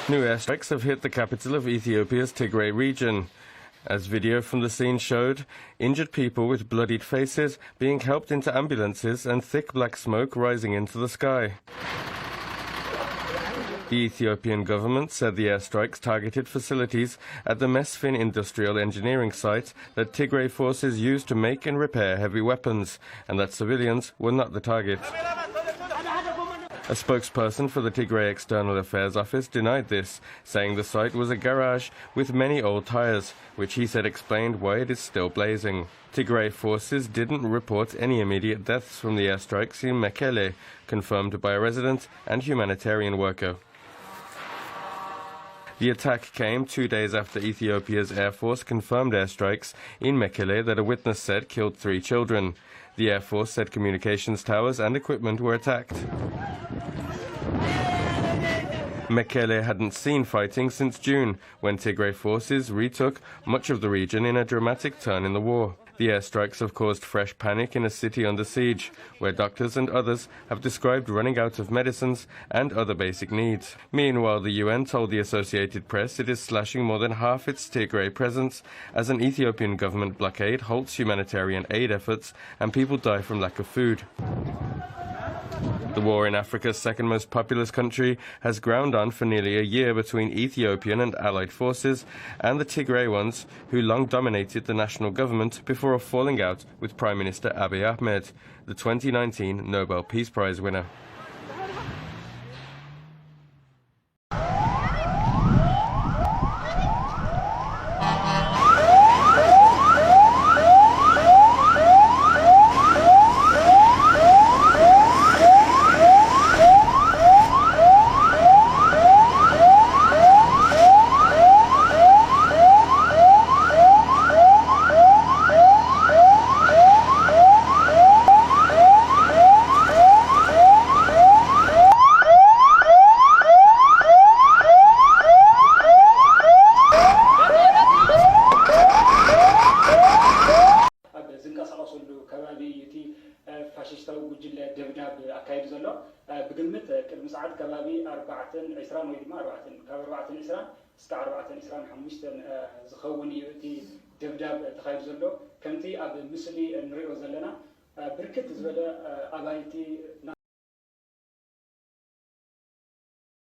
New airstrikes have hit the capital of Ethiopia's Tigray region. As video from the scene showed, injured people with bloodied faces being helped into ambulances and thick black smoke rising into the sky. The Ethiopian government said the airstrikes targeted facilities at the Mesfin industrial engineering site that Tigray forces use to make and repair heavy weapons, and that civilians were not the target. A spokesperson for the Tigray External Affairs Office denied this, saying the site was a garage with many old tires, which he said explained why it is still blazing. Tigray forces didn't report any immediate deaths from the airstrikes in Mekelle, confirmed by a resident and humanitarian worker. The attack came 2 days after Ethiopia's Air Force confirmed airstrikes in Mekelle that a witness said killed 3 children. The Air Force said communications towers and equipment were attacked. Mekelle hadn't seen fighting since June, when Tigray forces retook much of the region in a dramatic turn in the war. The airstrikes have caused fresh panic in a city under siege, where doctors and others have described running out of medicines and other basic needs. Meanwhile, the UN told the Associated Press it is slashing more than half its Tigray presence as an Ethiopian government blockade halts humanitarian aid efforts and people die from lack of food. The war in Africa's second most populous country has ground on for nearly a year between Ethiopian and allied forces and the Tigray ones, who long dominated the national government before a falling out with Prime Minister Abiy Ahmed, the 2019 Nobel Peace Prize winner. فاشيستاو وجل دبداب أكايد زلوا بقمة كل مساعد كبابي 4 عسران ويدما 4 عسران سك 4 عسران 5 زخوني يأتي دبداب تخايد زلوا كنتي أب مسلي نريو زلنا بركت زبالة أبايتي